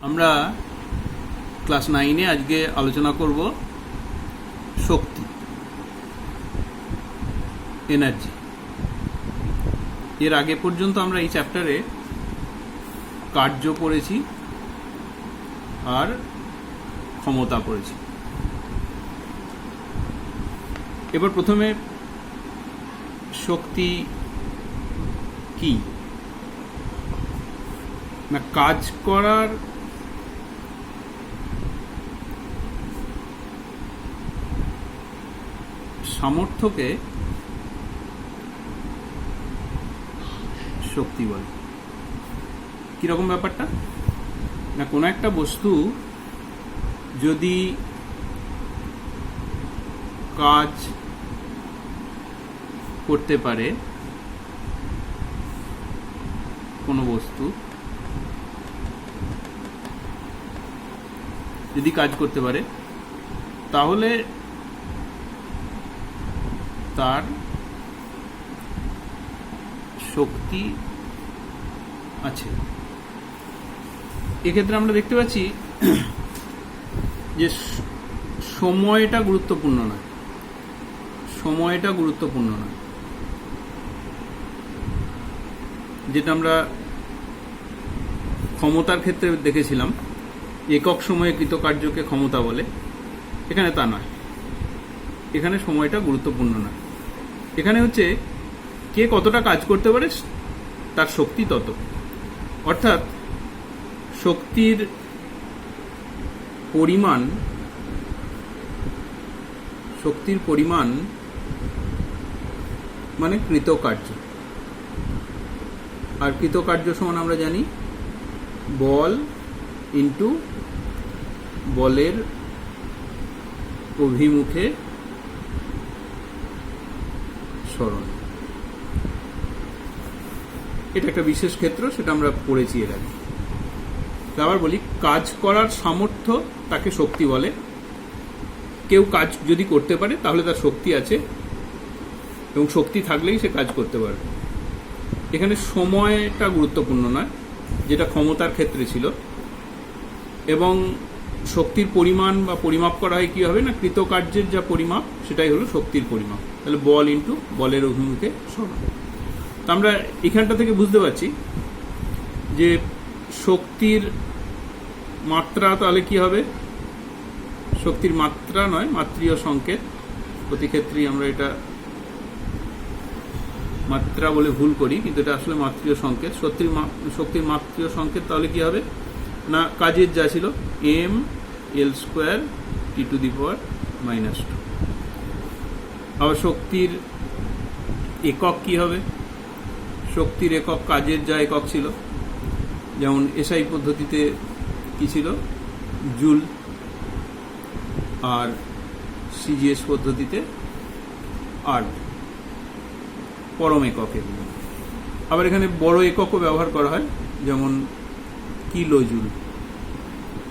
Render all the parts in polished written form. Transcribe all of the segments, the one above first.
আমরা ক্লাস 9-এ আজকে আলোচনা করব শক্তি, এনার্জি। এর আগে পর্যন্ত আমরা এই চ্যাপ্টারে কার্য পড়েছি আর ক্ষমতা পড়েছি। এবার প্রথমে শক্তি কি না, কাজ করার সামর্থ্যকে শক্তি বলে। কিরকম ব্যাপারটা না, কোনো একটা বস্তু যদি কাজ করতে পারে, কোনো বস্তু যদি কাজ করতে পারে তাহলে তার শক্তি আছে। এক্ষেত্রে আমরা দেখতে পাচ্ছি যে সময়টা গুরুত্বপূর্ণ না, সময়টা গুরুত্বপূর্ণ না। যেটা আমরা ক্ষমতার ক্ষেত্রে দেখেছিলাম, একক সময়ে কৃতকার্যকে ক্ষমতা বলে, এখানে তা নয়। এখানে সময়টা গুরুত্বপূর্ণ না, এখানে হচ্ছে কে কতটা কাজ করতে পারে তার শক্তি তত। অর্থাৎ শক্তির পরিমাণ মানে কৃতকার্য, আর কৃতকার্য সমান আমরা জানি বল ইন্টু বলের অভিমুখে সরণ। এটা একটা বিশেষ ক্ষেত্র, সেটা আমরা পড়েছি এর আগে। আবার বলি, কাজ করার সামর্থ্য তাকে শক্তি বলে। কেউ কাজ যদি করতে পারে তাহলে তার শক্তি আছে, এবং শক্তি থাকলেই সে কাজ করতে পারবে। এখানে সময়টা গুরুত্বপূর্ণ নয়, যেটা ক্ষমতার ক্ষেত্রে ছিল। এবং শক্তির পরিমাণ বা পরিমাপ করা হয় কি হবে না, কৃতকার্যের যা পরিমাপ সেটাই হলো শক্তির পরিমাপ। তাহলে বল ইন্টু বলের অভিমুখে সরণ। তো আমরা এখানটা থেকে বুঝতে পারছি যে শক্তির মাত্রা তাহলে কি হবে, শক্তির মাত্রা নয়, মাত্রীয় সংকেত। প্রতি ক্ষেত্রেই আমরা এটা মাত্রা বলে ভুল করি, কিন্তু এটা আসলে মাত্রীয় সংকেত। শক্তির মাত্রীয় সংকেত তাহলে কি হবে না, কাজের যা ছিল mL² T⁻²। আবার শক্তির একক কি হবে, শক্তির একক কাজের যা একক ছিল, যেমন এসআই পদ্ধতিতে কি ছিল জুল, আর সিজিএস পদ্ধতিতে আর পরম একক। আবার এখানে বড় এককও ব্যবহার করা হয়, যেমন কিলোজুল।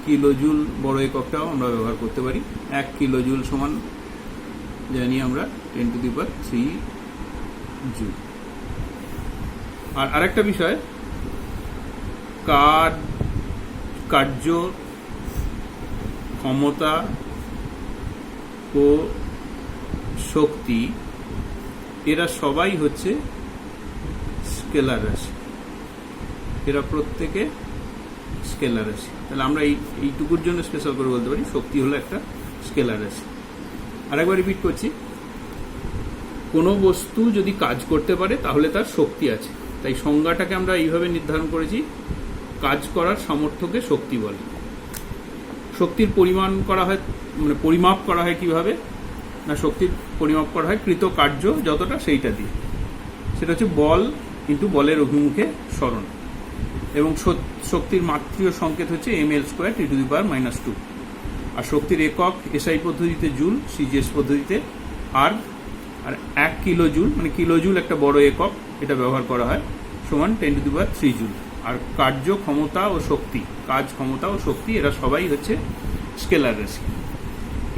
কিলোজুল বড় এককটাও আমরা ব্যবহার করতে পারি। 1 কিলোজুল সমান জানি আমরা 10⁻³ জুল। আর আরেকটা বিষয়, কার্য, ক্ষমতা ও শক্তি এরা সবাই হচ্ছে স্কেলার রাশি। এরা প্রত্যেকে স্কেলার রাশি। তাহলে আমরা এইটুকুর জন্য স্পেশাল করে বলতে পারি শক্তি হলো একটা স্কেলার রাশি। আরেকবার রিপিট করছি, কোনো বস্তু যদি কাজ করতে পারে তাহলে তার শক্তি আছে। তাই সংজ্ঞাটাকে আমরা এইভাবে নির্ধারণ করেছি, কাজ করার সামর্থ্যকে শক্তি বলে। শক্তির পরিমাণ করা হয়, মানে পরিমাপ করা হয় কিভাবে না, শক্তির পরিমাপ করা হয় কৃতকার্য যতটা সেইটা দিয়ে। সেটা হচ্ছে বল ইন্টু বলের অভিমুখে সরণ। এবং শক্তির মাত্রীয় সংকেত হচ্ছে mL² T⁻²। আর শক্তির একক এসআই পদ্ধতিতে জুল, সিজিএস পদ্ধতিতে আর 1 কিলোজুল, মানে কিলোজুল একটা বড় একক, এটা ব্যবহার করা হয়, সমান 10⁻³ জুল। আর কার্য, ক্ষমতা ও শক্তি, কাজ, ক্ষমতা ও শক্তি এরা সবাই হচ্ছে স্কেলার রাশি।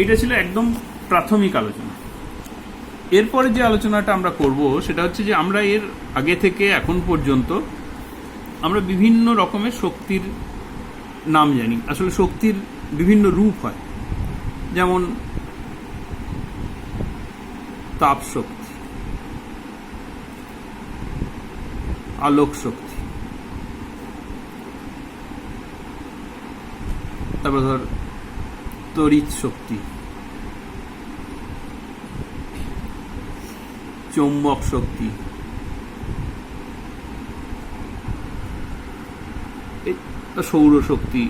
এটা ছিল একদম প্রাথমিক আলোচনা। এরপরে যে আলোচনাটা আমরা করব সেটা হচ্ছে যে আমরা এর আগে থেকে এখন পর্যন্ত আমরা বিভিন্ন রকমের শক্তির নাম জানি। আসলে শক্তির বিভিন্ন রূপ হয়, যেমন তাপ শক্তি, আলোক শক্তি, তারপর ধর তড়িৎ শক্তি, চৌম্বক শক্তি, সৌর শক্তি।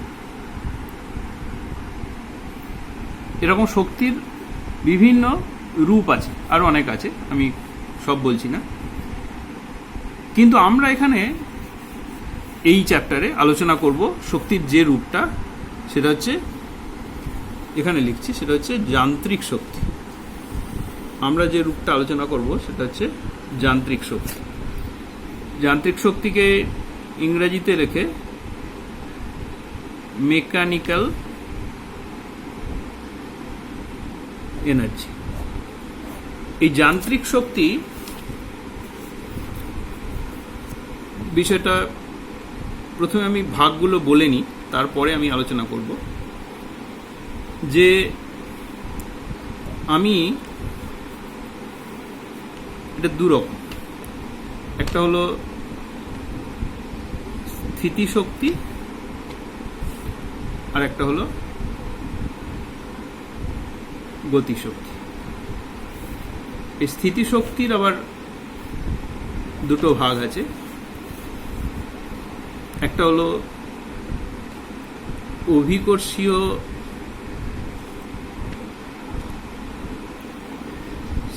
এরকম শক্তির বিভিন্ন রূপ আছে, আরো অনেক আছে, আমি সব বলছি না। কিন্তু আমরা এখানে এই চ্যাপ্টারে আলোচনা করব শক্তির যে রূপটা, সেটা হচ্ছে, এখানে লিখছি, সেটা হচ্ছে যান্ত্রিক শক্তি। আমরা যে রূপটা আলোচনা করব সেটা হচ্ছে যান্ত্রিক শক্তি। যান্ত্রিক শক্তিকে ইংরেজিতে লেখে মেকানিক্যাল এনার্জি। এই যান্ত্রিক শক্তি বিষয়টা প্রথমে আমি ভাগগুলো বলে নিই, তারপরে আমি আলোচনা করব। যে আমি এটা দুরকম, একটা হলো স্থিতিশক্তি আর একটা হলো গতিশক্তি। এই স্থিতিশক্তির আবার দুটো ভাগ আছে, একটা হলো অভিকর্ষীয়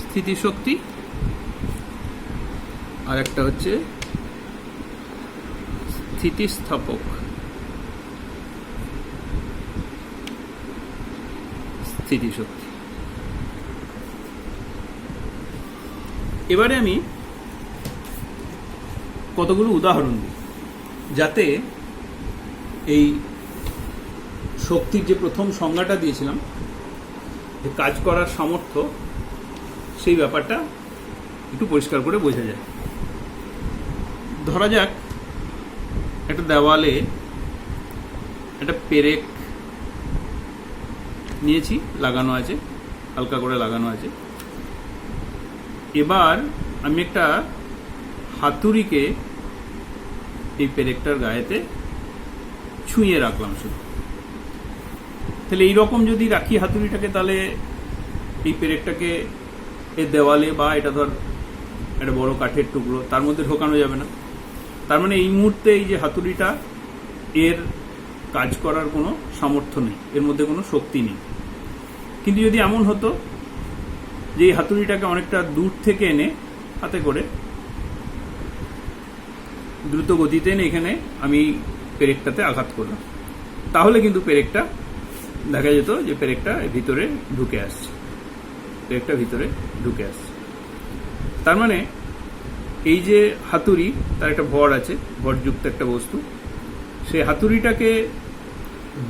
স্থিতিশক্তি আর একটা হচ্ছে স্থিতিস্থাপক স্থিতিশক্তি। এবারে আমি কতগুলো উদাহরণ দিই, যাতে এই শক্তির যে প্রথম সংজ্ঞাটা দিয়েছিলাম, যে কাজ করার সামর্থ্য, সেই ব্যাপারটা একটু পরিষ্কার করে বোঝা যায়। ধরা যাক একটা দেওয়ালে একটা পেরেক নিয়েছি, লাগানো আছে, হালকা করে লাগানো আছে। এবার আমি একটা হাতুড়িকে এই পেরেকটার গায়েতে ছুঁয়ে রাখলাম শুধু। তাহলে এইরকম যদি রাখি হাতুড়িটাকে, তাহলে এই পেরেকটাকে এই দেওয়ালে বা এটা ধর একটা বড় কাঠের টুকরো, তার মধ্যে ঢোকানো যাবে না। তার মানে এই মুহূর্তে এই যে হাতুড়িটা, এর কাজ করার কোনো সামর্থ্য নেই, এর মধ্যে কোনো শক্তি নেই। কিন্তু যদি এমন হতো যে এই হাতুড়িটাকে অনেকটা দূর থেকে এনে হাতে করে দ্রুত গতিতে এনে এখানে আমি পেরেকটাতে আঘাত করলাম, তাহলে কিন্তু পেরেকটা দেখা যেত যে পেরেকটা ভিতরে ঢুকে আসছে, পেরেকটা ভিতরে ঢুকে আসছে। তার মানে এই যে হাতুড়ি, তার একটা ভর আছে, ভরযুক্ত একটা বস্তু, সেই হাতুড়িটাকে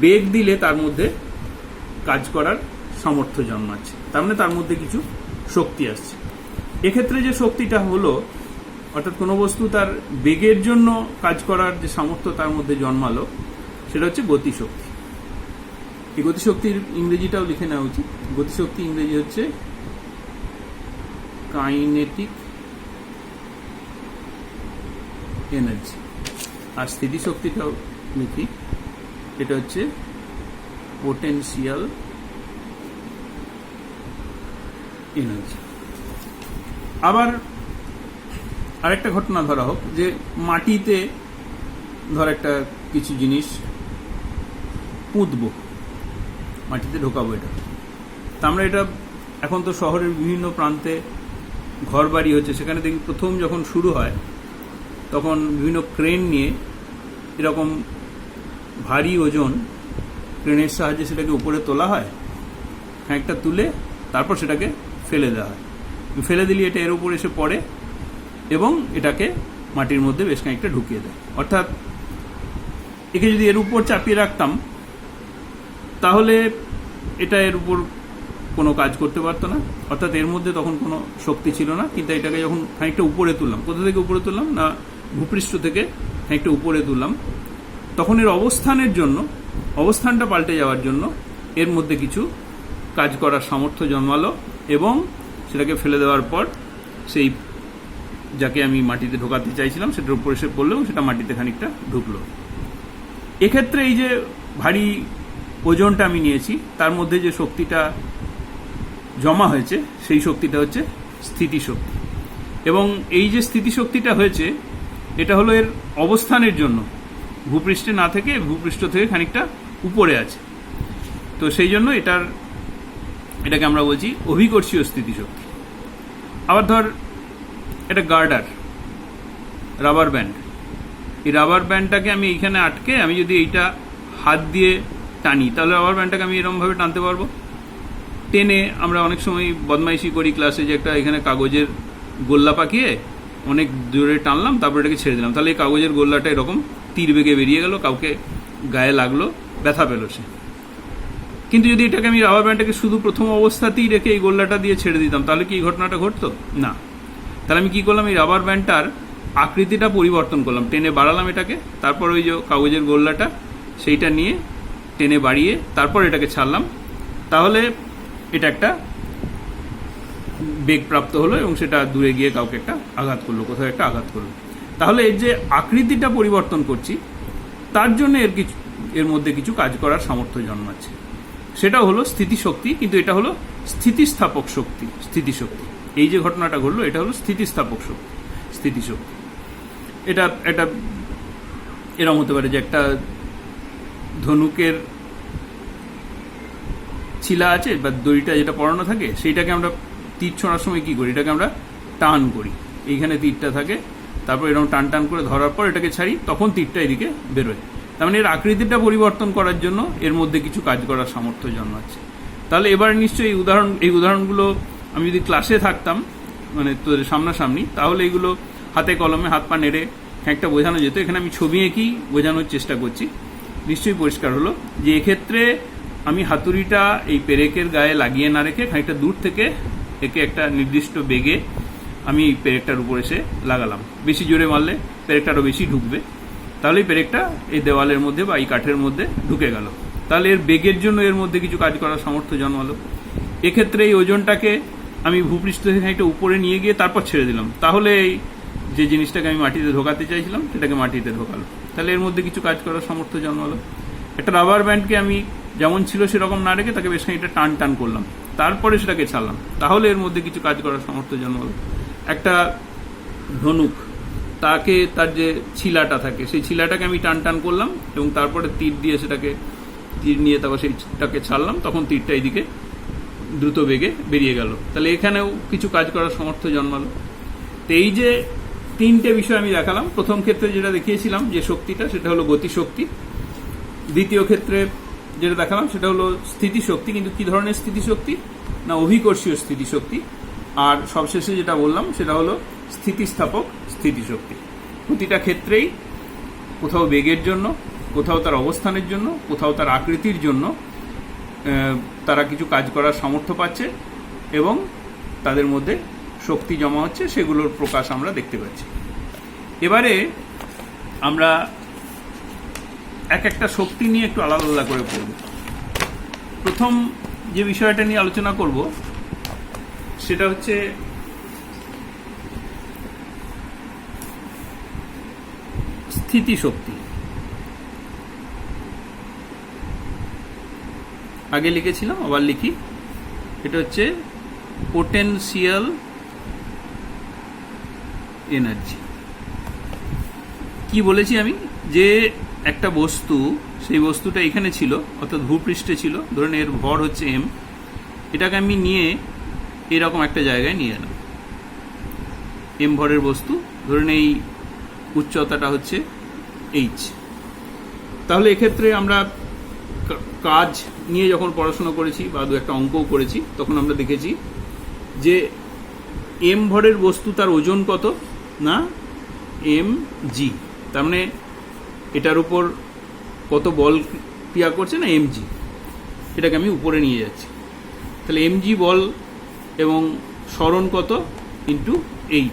বেগ দিলে তার মধ্যে কাজ করার সামর্থ্য জন্মাচ্ছে, তার মানে তার মধ্যে কিছু শক্তি আসছে। এক্ষেত্রে যে শক্তিটা হলো, অর্থাৎ কোনো বস্তু তার বেগের জন্য কাজ করার যে সামর্থ্য তার মধ্যে জন্মালো, সেটা হচ্ছে গতিশক্তি। এই গতিশক্তির ইংরেজিটাও লিখে নেওয়া উচিত। গতিশক্তি ইংরেজি হচ্ছে কাইনেটিক এনার্জি। আর স্থিতিশক্তিটাও লিখি, এটা হচ্ছে পোটেনশিয়াল এনার্জি। আবার আরেকটা ঘটনা ধরা হোক, যে মাটিতে ধর একটা কিছু জিনিস পুঁতবো, মাটিতে ঢোকাবো এটা। তা আমরা এটা এখন তো শহরের বিভিন্ন প্রান্তে ঘর বাড়ি হচ্ছে, সেখানে দেখি প্রথম যখন শুরু হয় তখন বিভিন্ন ক্রেন নিয়ে এরকম ভারী ওজন ক্রেনের সাহায্যে সেটাকে উপরে তোলা হয়, খানিকটা তুলে তারপর সেটাকে ফেলে দেওয়া হয়। ফেলে দিলে এটা এর উপর এসে পড়ে এবং এটাকে মাটির মধ্যে বেশ খানিকটা ঢুকিয়ে দেয়। অর্থাৎ একে যদি এর উপর চাপিয়ে রাখতাম, তাহলে এটা এর উপর কোনো কাজ করতে পারতো না, অর্থাৎ এর মধ্যে তখন কোনো শক্তি ছিল না। কিন্তু এটাকে যখন খানিকটা উপরে তুললাম, কোথা থেকে উপরে তুললাম না, ভূপৃষ্ঠ থেকে খানিকটা উপরে তুললাম, তখন এর অবস্থানের জন্য অবস্থানটা পাল্টে যাওয়ার জন্য এর মধ্যে কিছু কাজ করার সামর্থ্য জন্মালো এবং সেটাকে ফেলে দেওয়ার পর সেই যাকে আমি মাটিতে ঢোকাতে চাইছিলাম সেটার উপরে এসে পড়লো এবং সেটা মাটিতে খানিকটা ঢুকলো। এক্ষেত্রে এই যে ভারী ওজনটা আমি নিয়েছি তার মধ্যে যে শক্তিটা জমা হয়েছে সেই শক্তিটা হচ্ছে স্থিতিশক্তি, এবং এই যে স্থিতিশক্তিটা হয়েছে এটা হলো এর অবস্থানের জন্য ভূপৃষ্ঠে না থেকে ভূপৃষ্ঠ থেকে খানিকটা উপরে আছে। তো সেই জন্য এটাকে আমরা বলছি অভিকর্ষীয় স্থিতিশক্তি। আবার ধর এটা গার্ডার, রাবার ব্যান্ড, এই রাবার ব্যান্ডটাকে আমি এইখানে আটকে আমি যদি এইটা হাত দিয়ে টানি তাহলে রাবার ব্যান্ডটাকে আমি এরকমভাবে টানতে পারবো। টেনে আমরা অনেক সময় বদমাইশি করি ক্লাসে যে একটা এখানে কাগজের গোল্লা পাকিয়ে অনেক জোরে টানলাম তারপর এটাকে ছেড়ে দিলাম, তাহলে এই কাগজের গোল্লাটা এরকম তীর বেগে বেরিয়ে গেল, কাউকে গায়ে লাগলো, ব্যথা পেল সে। কিন্তু যদি এটাকে আমি রাবার ব্যান্ডটাকে শুধু প্রথম অবস্থাতেই রেখে এই গোল্লাটা দিয়ে ছেড়ে দিতাম তাহলে কি এই ঘটনাটা ঘটতো না। তাহলে আমি কি করলাম, এই রাবার ব্যান্ডটার আকৃতিটা পরিবর্তন করলাম, টেনে বাড়ালাম এটাকে, তারপর ওই যে কাগজের গোল্লাটা সেইটা নিয়ে টেনে বাড়িয়ে তারপর এটাকে ছাড়লাম, তাহলে এটা একটা বেগ প্রাপ্ত হলো এবং সেটা দূরে গিয়ে কাউকে একটা আঘাত করলো, কোথাও একটা আঘাত করলো। তাহলে এর যে আকৃতিটা পরিবর্তন করছি তার জন্য এর মধ্যে কিছু কাজ করার সামর্থ্য জন্মাচ্ছে, সেটা হলো স্থিতিশক্তি। কিন্তু এটা হলো স্থিতিস্থাপক শক্তি, স্থিতিশক্তি। এই যে ঘটনাটা ঘটলো এটা হলো স্থিতিস্থাপক শক্তি, স্থিতিশক্তি। এটা এরকম হতে পারে যে একটা ধনুকের ছিলা আছে বা দড়িটা যেটা পরানো থাকে সেইটাকে আমরা তীর ছোঁড়ার সময় কি করি, এটাকে আমরা টান করি, এইখানে তীরটা থাকে, তারপর এরকম টান টান করে ধরার পর এটাকে ছাড়ি, তখন তীরটা এদিকে বেরোয়। তার মানে এর আকৃতিটা পরিবর্তন করার জন্য এর মধ্যে কিছু কাজ করার সামর্থ্য জন্মাচ্ছে। তাহলে এবার নিশ্চয়ই এই উদাহরণগুলো আমি যদি ক্লাসে থাকতাম মানে তোদের সামনাসামনি, তাহলে এগুলো হাতে কলমে হাত পা নেড়ে একটা বোঝানো যেত। এখানে আমি ছবি এঁকেই বোঝানোর চেষ্টা করছি। নিশ্চয়ই পরিষ্কার হলো যে এক্ষেত্রে আমি হাতুড়িটা এই পেরেকের গায়ে লাগিয়ে না রেখে খানিকটা দূর থেকে একে একটা নির্দিষ্ট বেগে আমি এই পেরেকটার উপর এসে লাগালাম। বেশি জোরে মারলে পেরেকটা আরও বেশি ঢুকবে, তাহলে এই পেরেকটা এই দেওয়ালের মধ্যে বা এই কাঠের মধ্যে ঢুকে গেল। তাহলে এর বেগের জন্য এর মধ্যে কিছু কাজ করার সামর্থ্য জন্মালো। এক্ষেত্রে এই ওজনটাকে আমি ভূপৃষ্ঠ থেকে খানিকটা উপরে নিয়ে গিয়ে তারপর ছেড়ে দিলাম, তাহলে এই যে জিনিসটাকে আমি মাটিতে ঢোকাতে চাইছিলাম সেটাকে মাটিতে ঢোকালো, তাহলে এর মধ্যে কিছু কাজ করার সামর্থ্য জন্মালো। একটা রাবার ব্যান্ডকে আমি যেমন ছিল সেরকম না রেখে তাকে বেশ খানিকটা টান টান করলাম, তারপরে সেটাকে ছাড়লাম, তাহলে এর মধ্যে কিছু কাজ করার সামর্থ্য জন্মালো। একটা ধনুক, তাকে তার যে ছিলাটা থাকে সেই ছিলাটাকে আমি টান টান করলাম এবং তারপরে তীর নিয়ে তারপর সেইটাকে ছাড়লাম, তখন তীরটা এইদিকে দ্রুত বেগে বেরিয়ে গেল, তাহলে এখানেও কিছু কাজ করার সামর্থ্য জন্মালো। তো এই যে তিনটে বিষয় আমি দেখালাম, প্রথম ক্ষেত্রে যেটা দেখিয়েছিলাম যে শক্তিটা সেটা হলো গতিশক্তি, দ্বিতীয় ক্ষেত্রে যেটা দেখালাম সেটা হলো স্থিতিশক্তি, কিন্তু কি ধরনের স্থিতিশক্তি না অভিকর্ষীয় স্থিতিশক্তি, আর সবশেষে যেটা বললাম সেটা হলো স্থিতিস্থাপক স্থিতিশক্তি। প্রতিটা ক্ষেত্রেই কোথাও বেগের জন্য, কোথাও তার অবস্থানের জন্য, কোথাও তার আকৃতির জন্য তারা কিছু কাজ করার সামর্থ্য পাচ্ছে এবং তাদের মধ্যে শক্তি জমা হচ্ছে, সেগুলোর প্রকাশ আমরা দেখতে পাচ্ছি। এবারে আমরা এক একটা শক্তি নিয়ে একটু আলাদা আলাদা করে পড়ব। প্রথম যে বিষয়টা নিয়ে আলোচনা করব সেটা হচ্ছে স্থিতিশক্তি। আগে লিখেছিলাম, আবার লিখি, এটা হচ্ছে পোটেনশিয়াল এনার্জি। কি বলেছি আমি, যে একটা বস্তু, সেই বস্তুটা এখানে ছিল অর্থাৎ ভূপৃষ্ঠে ছিল, ধরুন এর ভর হচ্ছে m, এটাকে আমি নিয়ে এরকম একটা জায়গায় নিয়ে এলাম, m ভরের বস্তু, ধরুন এই উচ্চতাটা হচ্ছে h। তাহলে এক্ষেত্রে আমরা কাজ নিয়ে যখন পড়াশোনা করেছি বা দু একটা অঙ্কও করেছি তখন আমরা দেখেছি যে m ভরের বস্তু তার ওজন কত না mg, তার মানে এটার উপর কত বল ক্রিয়া করছে না mg, এটাকে আমি উপরে নিয়ে যাচ্ছি, তাহলে mg বল এবং সরণ কত ইন্টু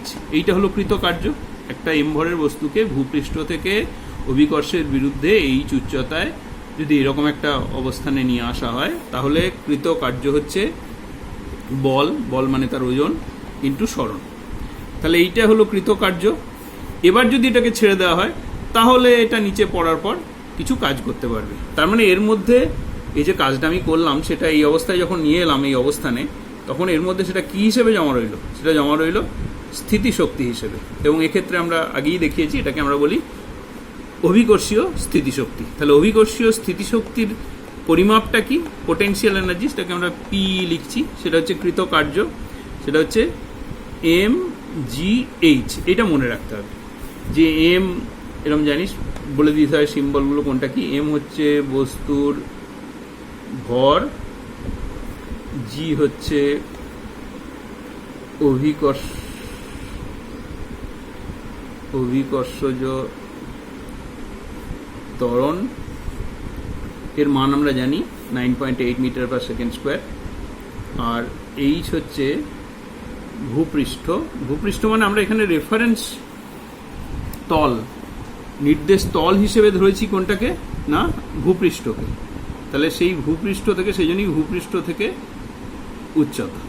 h, এইটা হলো কৃতকার্য। একটা m ভরের বস্তুকে ভূপৃষ্ঠ থেকে অভিকর্ষের বিরুদ্ধে h উচ্চতায় যদি এরকম একটা অবস্থানে নিয়ে আসা হয় তাহলে কৃতকার্য হচ্ছে বল মানে তার ওজন ইন্টু সরণ। তাহলে এইটা হলো কৃতকার্য। এবার যদি এটাকে ছেড়ে দেওয়া হয় তাহলে এটা নিচে পড়ার পর কিছু কাজ করতে পারবে। তার মানে এর মধ্যে এই যে কাজটা আমি করলাম সেটা এই অবস্থায় যখন নিয়ে এলাম এই অবস্থানে, তখন এর মধ্যে সেটা কি হিসেবে জমা রইল? সেটা জমা রইল স্থিতিশক্তি হিসেবে। এবং এক্ষেত্রে আমরা আগেই দেখিয়েছি এটাকে আমরা বলি অভিকর্ষীয় স্থিতিশক্তি। তাহলে অভিকর্ষীয় স্থিতিশক্তির পরিমাপটা কি? পোটেনশিয়াল এনার্জি, সেটাকে আমরা পি লিখছি, সেটা হচ্ছে কৃতকার্য, সেটা হচ্ছে mgh। এটা মনে রাখতে হবে যে এম এরকম জানিস, বলে দিতে হয় সিম্বলগুলো কোনটা কি। এম হচ্ছে বস্তুর ভর, জি হচ্ছে অভিকর্ষজ ত্বরণ, এর মান আমরা জানি 9.8 মিটার পার সেকেন্ড স্কোয়ার। আর এইচ হচ্ছে ভূপৃষ্ঠ মানে আমরা এখানে রেফারেন্স তল, নির্দেশ তল হিসেবে ধরেছি কোনটাকে না, ভূপৃষ্ঠকে। তাহলে সেই ভূপৃষ্ঠ থেকে, সেই জন্যই ভূপৃষ্ঠ থেকে উচ্চতা।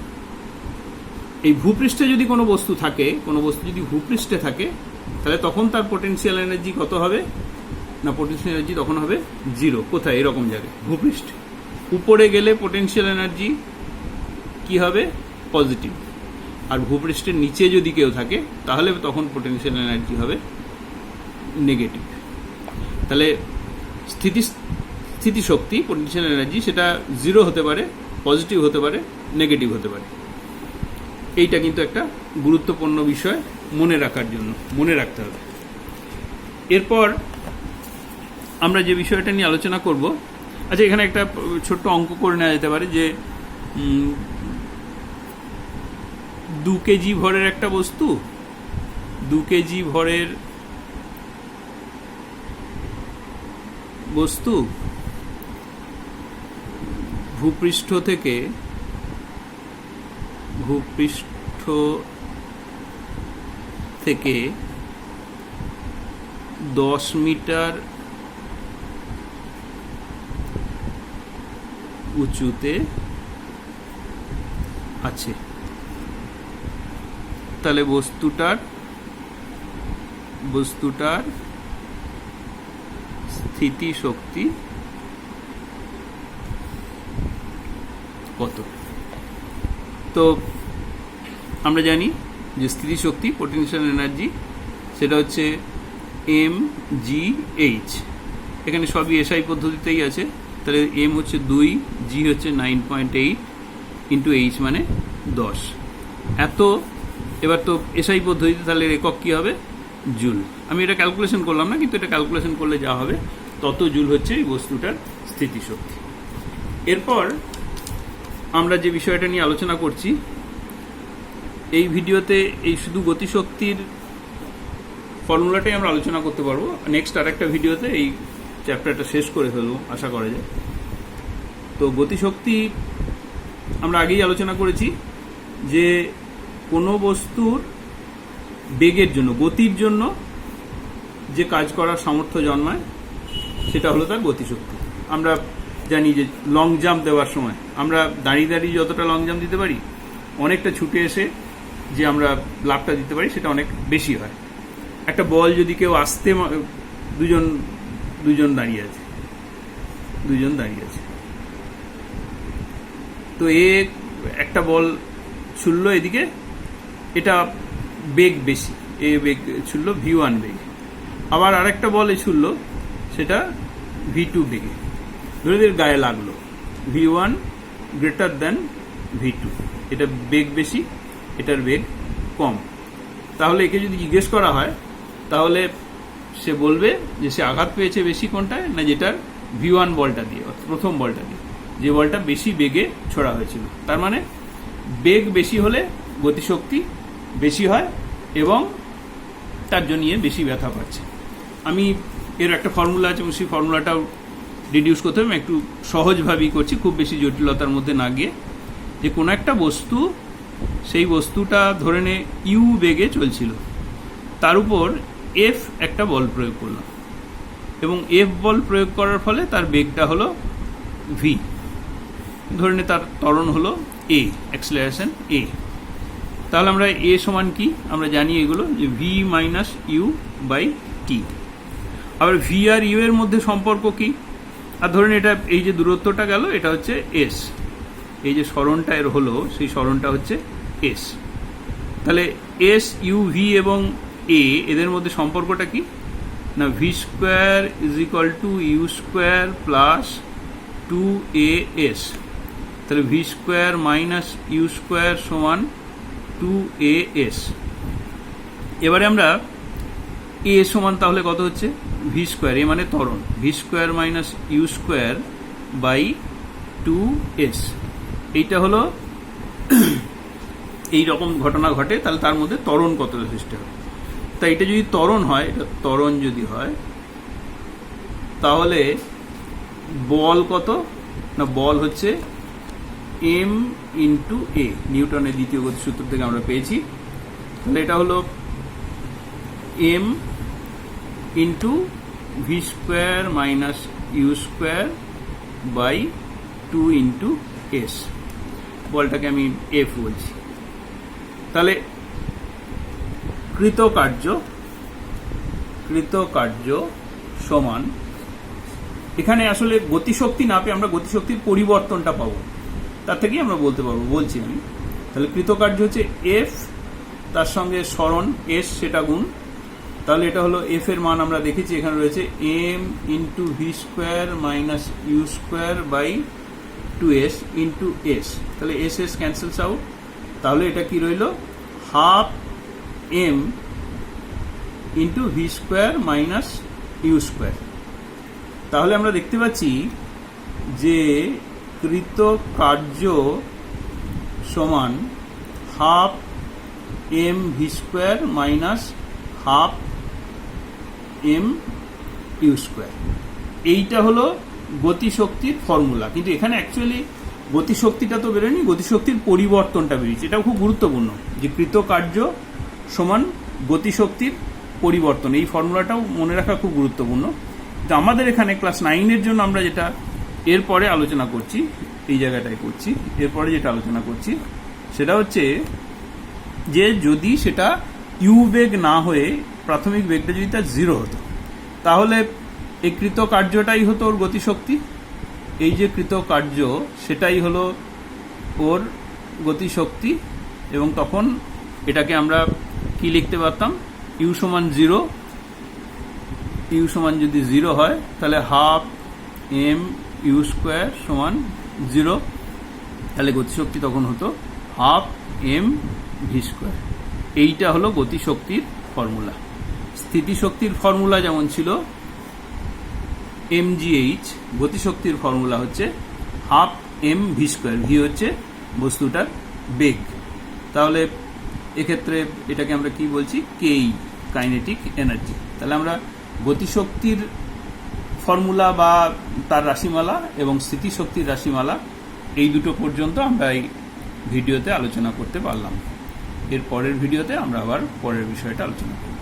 এই ভূপৃষ্ঠে যদি কোনো বস্তু থাকে, কোনো বস্তু যদি ভূপৃষ্ঠে থাকে, তাহলে তখন তার পোটেনশিয়াল এনার্জি কত হবে না, পোটেনশিয়াল এনার্জি তখন হবে 0। কোথায়? এরকম জায়গায়, ভূপৃষ্ঠে। উপরে গেলে পোটেনশিয়াল এনার্জি কি হবে? পজিটিভ। আর ভূপৃষ্ঠের নিচে যদি কেউ থাকে তাহলে তখন পোটেনশিয়াল এনার্জি হবে নেগেটিভ। তাহলে স্থিতিশক্তি, পোটেনশিয়াল এনার্জি, সেটা 0 হতে পারে, পজিটিভ হতে পারে, নেগেটিভ হতে পারে। এইটা কিন্তু একটা গুরুত্বপূর্ণ বিষয় মনে রাখার জন্য, মনে রাখতে হবে। এরপর আমরা যে বিষয়টা নিয়ে আলোচনা করব, আচ্ছা এখানে একটা ছোট্ট অঙ্ক করে নেওয়া যেতে পারে যে 2 কেজি ভরের একটা বস্তু, 2 কেজি ভরের বস্তু ভূপৃষ্ঠ থেকে 10 মিটার উঁচুতে আছে। তাহলে বস্তুটার স্থিতিশক্তি কত? তো আমরা জানি যে স্থিতিশক্তি, পোটেনশিয়াল এনার্জি, সেটা হচ্ছে mgh। এখানে সবই এসআই পদ্ধতিতেই আছে। তাহলে এম হচ্ছে 2, জি হচ্ছে 9.8 ইন্টু এইচ মানে 10। এত, এবার তো এসআই পদ্ধতিতে, তাহলে একক কী হবে? জুল। আমি এটা ক্যালকুলেশন করলাম না, কিন্তু এটা ক্যালকুলেশন করলে যা হবে তত জুল হচ্ছে এই বস্তুটার স্থিতিশক্তি। এরপর আমরা যে বিষয়টা নিয়ে আলোচনা করছি এই ভিডিওতে, এই শুধু গতিশক্তির ফর্মুলাটাই আমরা আলোচনা করতে পারবো। নেক্সট আর একটা ভিডিওতে এই চ্যাপ্টারটা শেষ করে ফেলবো আশা করা যায়। তো গতিশক্তি আমরা আগেই আলোচনা করেছি যে কোনো বস্তুর বেগের জন্য, গতির জন্য যে কাজ করার সামর্থ্য জন্মায় সেটা হলো তার গতিশক্তি। আমরা জানি যে লং জাম্প দেওয়ার সময় আমরা দাঁড়িয়ে দাঁড়িয়ে যতটা লং জাম্প দিতে পারি, অনেকটা ছুটে এসে যে আমরা লাফটা দিতে পারি সেটা অনেক বেশি হয়। একটা বল যদি কেউ আসতে, দুজন দাঁড়িয়ে আছে, তো একটা বল ছুড়ল এদিকে, এটা বেগ বেশি, বেগ ছুড়ল v1 বেগে। আবার আরেকটা বল ছুড়ল, সেটা v2 বেগে, ধরে গায়ে লাগলো, v1 গ্রেটার দ্যান v2। এটা বেগ বেশি, এটার বেগ কম। তাহলে একে যদি জিজ্ঞেস করা হয় তাহলে সে বলবে যে সে আঘাত পেয়েছে বেশি কোনটায় না, যেটার v1 বলটা দিয়ে, প্রথম বলটা দিয়ে, যে বলটা বেশি বেগে ছোড়া হয়েছিল। তার মানে বেগ বেশি হলে গতিশক্তি বেশি হয় এবং তার জন্য বেশি ব্যথা পাচ্ছে। আমি এর একটা ফর্মুলা আছে এবং সেই ফর্মুলাটাও রিডিউস করতে হবে, একটু সহজভাবেই করছি, খুব বেশি জটিলতার মধ্যে না গিয়ে। যে কোনো একটা বস্তু, সেই বস্তুটা ধরে নে ইউ বেগে চলছিল, তার উপর এফ একটা বল প্রয়োগ করলাম। এবং এফ বল প্রয়োগ করার ফলে তার বেগটা হলো ভি। ধরে নে তার ত্বরণ হলো এ, অ্যাক্সেলারেশন এ। তাহলে আমরা এ সমান কি আমরা জানি এগুলো, যে V minus you by T. আবার ভি আর ইউ এর মধ্যে সম্পর্ক কি, আর ধরেন এটা এই যে দূরত্বটা গেল এটা হচ্ছে এস, এই যে সরণটা এর হলো সেই সরণটা হচ্ছে এস। তাহলে এস ইউ ভি এবং এ এদের মধ্যে সম্পর্কটা কি না, v square is equal to u square plus 2as। তাহলে v square minus u square সমান 2as। এবারে আমরা এ সমান তাহলে কত হচ্ছে, ভি স্কোয়ার, এ মানে ত্বরণ, v square minus u square by 2s। এইটা হলো এই রকম ঘটনা ঘটে, তাহলে তার মধ্যে ত্বরণ কত সৃষ্টি হবে। তাই এটা যদি ত্বরণ হয়, এটা ত্বরণ যদি হয়, তাহলে বল কত না, বল হচ্ছে এম ইন্টু এ, নিউটনের দ্বিতীয় গতিসূত্র থেকে আমরা পেয়েছি। তাহলে এটা হলো m into v square minus u square by 2 into s, বলটাকে আমি এফ বলছি। তাহলে কৃতকার্য সমান, এখানে আসলে গতিশক্তি না পেয়ে আমরা গতিশক্তির পরিবর্তনটা পাবো, তার থেকেই আমরা বলতে পারবো, বলছি আমি। তাহলে কৃতকার্য হচ্ছে এফ, তার সঙ্গে সরণ এস সেটা গুণ, তাহলে এটা হলো এফ এর মান আমরা দেখেছি এখানে রয়েছে m into v square minus u square by 2s into s. তাহলে এস এস ক্যান্সেলস আউট, তাহলে এটা কি রইল, half m into v square minus u square. তাহলে আমরা দেখতে পাচ্ছি যে কৃতকার্য সমান half m v square minus half m u square. এইটা হলো গতিশক্তির ফর্মুলা, কিন্তু এখানে অ্যাকচুয়ালি গতিশক্তিটা তো বেরোয়নি, গতিশক্তির পরিবর্তনটা বেরিয়েছে। এটাও খুব গুরুত্বপূর্ণ যে কৃতকার্য সমান গতিশক্তির পরিবর্তন, এই ফর্মুলাটাও মনে রাখা খুব গুরুত্বপূর্ণ। তো আমাদের এখানে ক্লাস 9-এর জন্য আমরা যেটা এরপরে আলোচনা করছি, এই জায়গাটায় করছি, এরপরে যেটা আলোচনা করছি সেটা হচ্ছে যে যদি সেটা ইউ বেগ না হয়ে প্রাথমিক বেগটা যদি তার 0 হতো, তাহলে এই কৃতকার্যটাই হতো ওর গতিশক্তি। এই যে কৃতকার্য সেটাই হলো ওর গতিশক্তি, এবং তখন এটাকে আমরা কি লিখতে পারতাম, ইউ সমান 0, ইউ সমান যদি 0 হয় তাহলে হাফ এম ইউ স্কোয়ার সমান 0, তাহলে গতিশক্তি তখন হতো হাফ এম ভি স্কোয়ার। এইটা হলো গতিশক্তির ফর্মুলা। স্থিতিশক্তির ফর্মুলা যেমন ছিল mgh, গতিশক্তির ফর্মুলা হচ্ছে half m v square, v হচ্ছে বস্তুটার বেগ। তাহলে এক্ষেত্রে এটাকে আমরা কি বলছি, কেই, কাইনেটিক এনার্জি। তাহলে আমরা গতিশক্তির ফর্মুলা বা তার রাশিমালা এবং স্থিতিশক্তির রাশিমালা এই দুটো পর্যন্ত আমরা এই ভিডিওতে আলোচনা করতে পারলাম। এর পরের ভিডিওতে আমরা আবার পরের বিষয়টা আলোচনা করব।